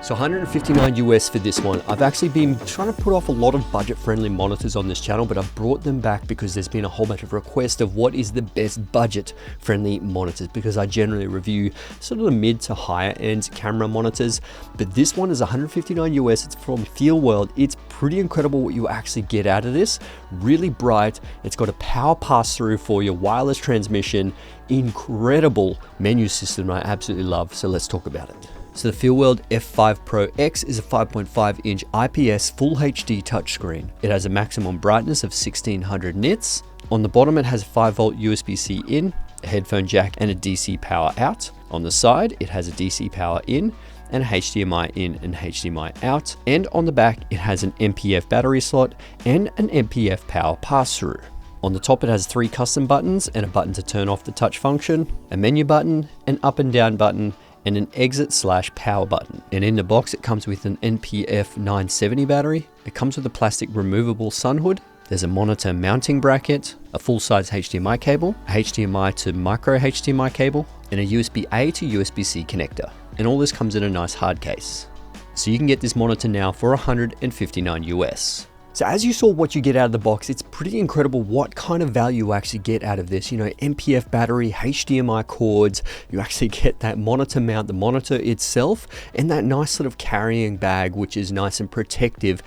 So 159 US for this one. I've actually been trying to put off a lot of budget-friendly monitors on this channel, but I've brought them back because there's been a whole bunch of requests of what is the best budget-friendly monitors, because I generally review sort of the mid to higher end camera monitors. But this one is 159 US. It's from Feelworld. It's pretty incredible what you actually get out of this. Really bright. It's got a power pass-through for your wireless transmission. Incredible menu system I absolutely love. So let's talk about it. So the Feelworld F5 PROX is a 5.5 inch IPS Full HD touchscreen. It has a maximum brightness of 1600 nits. On the bottom it has a 5-volt USB-C in, a headphone jack and a DC power out. On the side it has a DC power in and a HDMI in and HDMI out. And on the back it has an NPF battery slot and an NPF power pass-through. On the top it has 3 custom buttons and a button to turn off the touch function, a menu button, an up and down button, and an exit/power button. And in the box it comes with an NPF 970 battery. It comes with a plastic removable sun hood. There's a monitor mounting bracket, a full-size HDMI cable, a HDMI to micro HDMI cable, and a USB-A to USB-C connector. And all this comes in a nice hard case. So you can get this monitor now for 159 US. So as you saw what you get out of the box, it's pretty incredible what kind of value you actually get out of this. You know, NPF battery, HDMI cords, you actually get that monitor mount, the monitor itself, and that nice sort of carrying bag, which is nice and protective.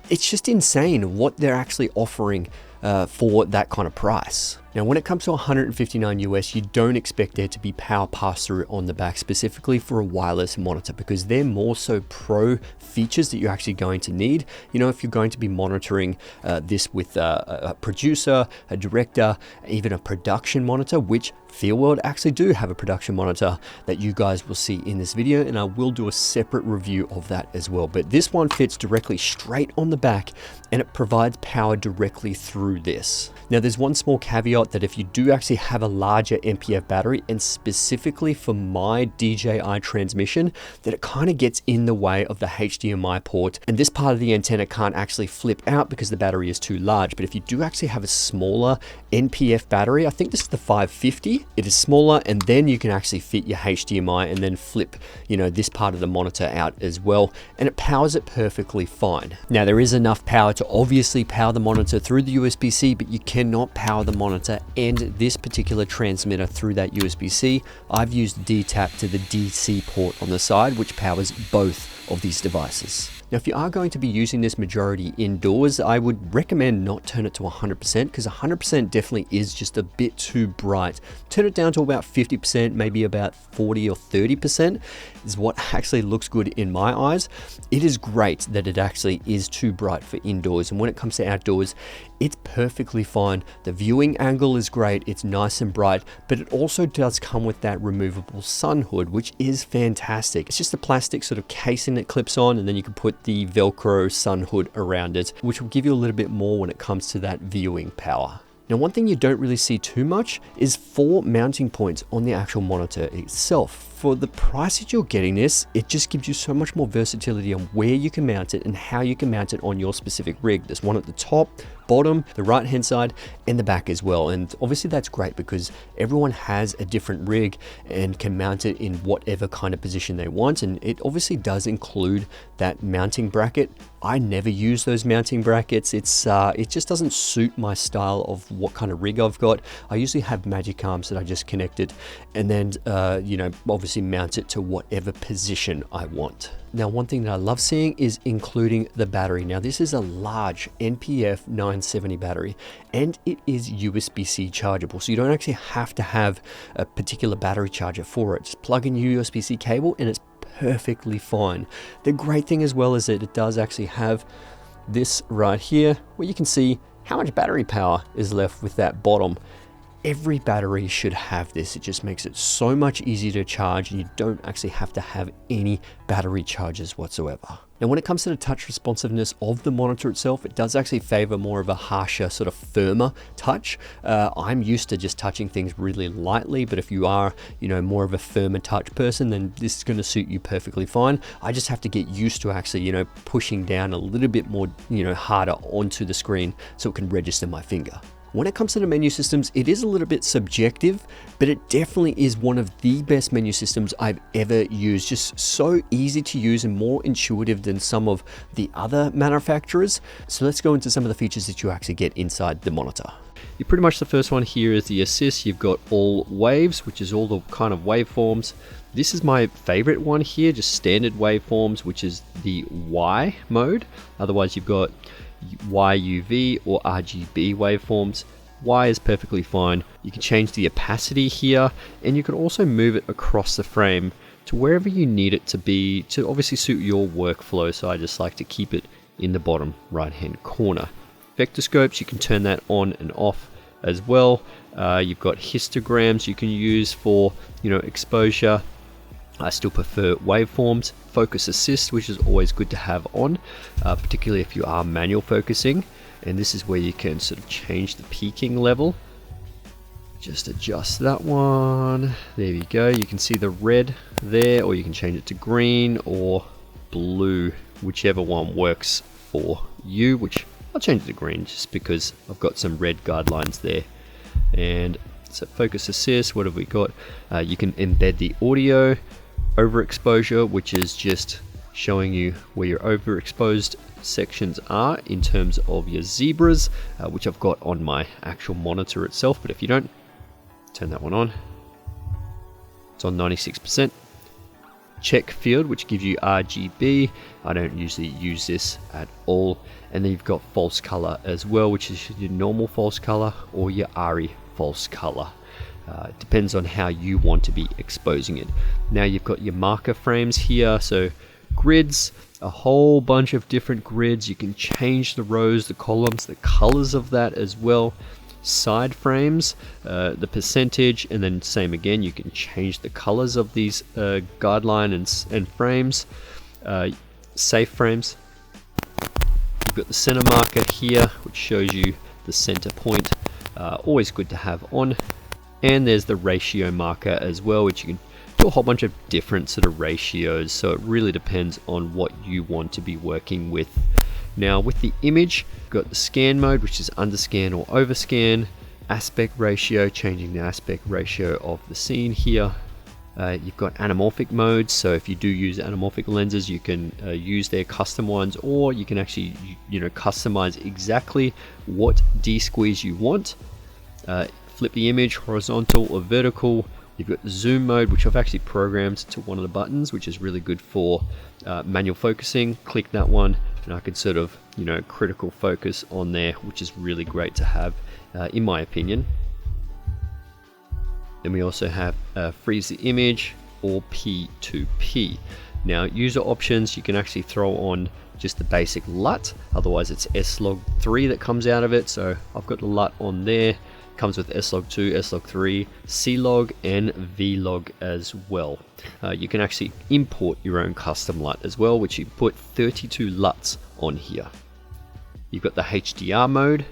It's just insane what they're actually offering for that kind of price. Now, when it comes to 159 US, you don't expect there to be power pass-through on the back, specifically for a wireless monitor, because they're more so pro features that you're actually going to need. You know, if you're going to be monitoring this with a producer, a director, even a production monitor, which Feelworld actually do have a production monitor that you guys will see in this video, and I will do a separate review of that as well. But this one fits directly straight on the back and it provides power directly through this. Now, there's one small caveat that if you do actually have a larger NPF battery, and specifically for my DJI transmission, that it kind of gets in the way of the HDMI port, and this part of the antenna can't actually flip out because the battery is too large. But if you do actually have a smaller NPF battery, I think this is the 550, it is smaller, and then you can actually fit your HDMI and then flip, you know, this part of the monitor out as well, and it powers it perfectly fine. Now, there is enough power to obviously power the monitor through the USB-C, but you cannot power the monitor and this particular transmitter through that USB-C. I've used D-tap to the DC port on the side, which powers both of these devices. Now, if you are going to be using this majority indoors, I would recommend not turn it to 100%, because 100% definitely is just a bit too bright. Turn it down to about 50%, maybe about 40 or 30% is what actually looks good in my eyes. It is great that it actually is too bright for indoors, and when it comes to outdoors, it's perfectly fine. The viewing angle is great, it's nice and bright, but it also does come with that removable sun hood, which is fantastic. It's just a plastic sort of casing that clips on, and then you can put the Velcro sun hood around it, which will give you a little bit more when it comes to that viewing power. Now, one thing you don't really see too much is 4 mounting points on the actual monitor itself. For the price that you're getting this, it just gives you so much more versatility on where you can mount it and how you can mount it on your specific rig. There's one at the top, bottom, the right hand side, and the back as well. And obviously that's great because everyone has a different rig and can mount it in whatever kind of position they want. And it obviously does include that mounting bracket. I never use those mounting brackets. It just doesn't suit my style of what kind of rig I've got. I usually have magic arms that I just connected, and then you know, obviously mount it to whatever position I want. Now, one thing that I love seeing is including the battery. Now, this is a large NPF 970 battery, and it is USB-C chargeable. So you don't actually have to have a particular battery charger for it. Just plug in your USB-C cable and it's perfectly fine. The great thing as well is that it does actually have this right here, where you can see how much battery power is left with that bottom. Every battery should have this. It just makes it so much easier to charge, and you don't actually have to have any battery chargers whatsoever. Now, when it comes to the touch responsiveness of the monitor itself, it does actually favor more of a harsher, sort of firmer touch. I'm used to just touching things really lightly, but if you are, you know, more of a firmer touch person, then this is going to suit you perfectly fine. I just have to get used to actually, you know, pushing down a little bit more, you know, harder onto the screen so it can register my finger. When it comes to the menu systems, it is a little bit subjective, but it definitely is one of the best menu systems I've ever used. Just so easy to use and more intuitive than some of the other manufacturers. So let's go into some of the features that you actually get inside the monitor. Pretty much the first one here is the assist. You've got all waves, which is all the kind of waveforms. This is my favorite one here, just standard waveforms, which is the Y mode. Otherwise you've got YUV or RGB waveforms. Y is perfectly fine. You can change the opacity here, and you can also move it across the frame to wherever you need it to be, to obviously suit your workflow. So I just like to keep it in the bottom right hand corner. Vector scopes, you can turn that on and off as well. You've got histograms you can use for, exposure. I still prefer waveforms. Focus assist, which is always good to have on, particularly if you are manual focusing. And this is where you can sort of change the peaking level. Just adjust that one. There we go. You can see the red there, or you can change it to green or blue, whichever one works for you, which I'll change it to green just because I've got some red guidelines there. And so focus assist, what have we got? You can embed the audio, overexposure, which is just showing you where your overexposed sections are in terms of your zebras, which I've got on my actual monitor itself. But if you don't, turn that one on. It's on 96%. Check field, which gives you RGB. I don't usually use this at all. And then you've got false color as well, which is your normal false color or your ARRI false color. It depends on how you want to be exposing it. Now you've got your marker frames here, so grids, a whole bunch of different grids. You can change the rows, the columns, the colors of that as well. Side frames, the percentage, and then same again, you can change the colors of these guideline and frames. Safe frames. You've got the center marker here, which shows you the center point. Always good to have on. And there's the ratio marker as well, which you can do a whole bunch of different sort of ratios. So it really depends on what you want to be working with. Now with the image, you've got the scan mode, which is underscan or overscan. Aspect ratio, changing the aspect ratio of the scene here. You've got anamorphic modes, so if you do use anamorphic lenses, you can use their custom ones, or you can actually customize exactly what D-squeeze you want. Flip the image horizontal or vertical. You've got zoom mode, which I've actually programmed to one of the buttons, which is really good for manual focusing. Click that one and I can sort of critical focus on there, which is really great to have in my opinion. Then we also have freeze the image or P2P. Now user options, you can actually throw on just the basic LUT, otherwise it's S-Log3 that comes out of it. So I've got the LUT on there. Comes with S-Log2, S-Log3, C-Log and V-Log as well. You can actually import your own custom LUT as well, which you put 32 LUTs on here. You've got the HDR mode,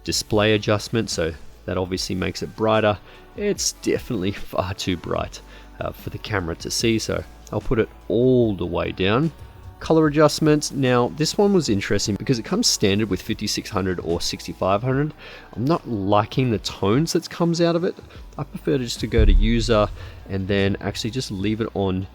display adjustment, so that obviously makes it brighter. It's definitely far too bright for the camera to see, so I'll put it all the way down. Color adjustments, now this one was interesting because it comes standard with 5600 or 6500. I'm not liking the tones that comes out of it. I prefer just to go to user and then actually just leave it on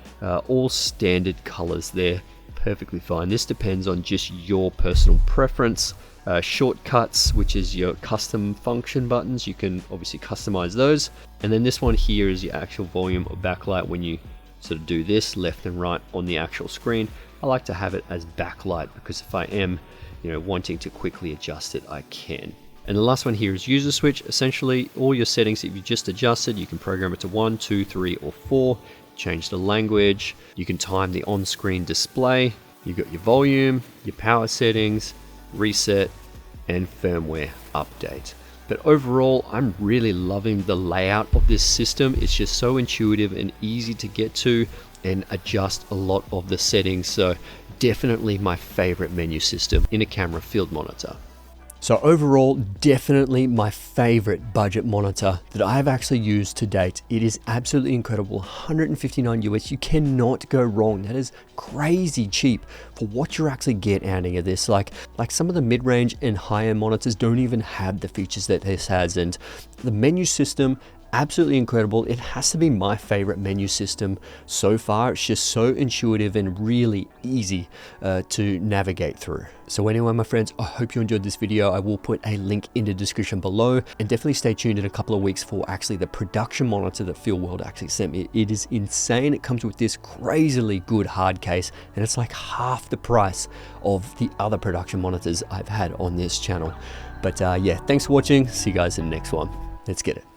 all standard colors there. Perfectly fine. This depends on just your personal preference. Shortcuts, which is your custom function buttons, you can obviously customize those. And then this one here is your actual volume or backlight when you sort of do this left and right on the actual screen. I like to have it as backlight because if I am wanting to quickly adjust it, I can. And the last one here is user switch. Essentially all your settings that you just adjusted, you can program it to 1, 2, 3 or 4. Change the language. You can time the on-screen display. You've got your volume, your power settings, reset and firmware update. But overall, I'm really loving the layout of this system. It's just so intuitive and easy to get to and adjust a lot of the settings. So definitely my favorite menu system in a camera field monitor. So overall, definitely my favorite budget monitor that I've actually used to date. It is absolutely incredible. 159 US, you cannot go wrong. That is crazy cheap for what you're actually getting out of this. Like some of the mid-range and high-end monitors don't even have the features that this has. And the menu system, absolutely incredible. It has to be my favorite menu system so far. It's just so intuitive and really easy to navigate through. So anyway, my friends, I hope you enjoyed this video. I will put a link in the description below, and definitely stay tuned in a couple of weeks for actually the production monitor that Feelworld actually sent me. It is insane. It comes with this crazily good hard case, and it's like half the price of the other production monitors I've had on this channel. But yeah, thanks for watching. See you guys in the next one. Let's get it.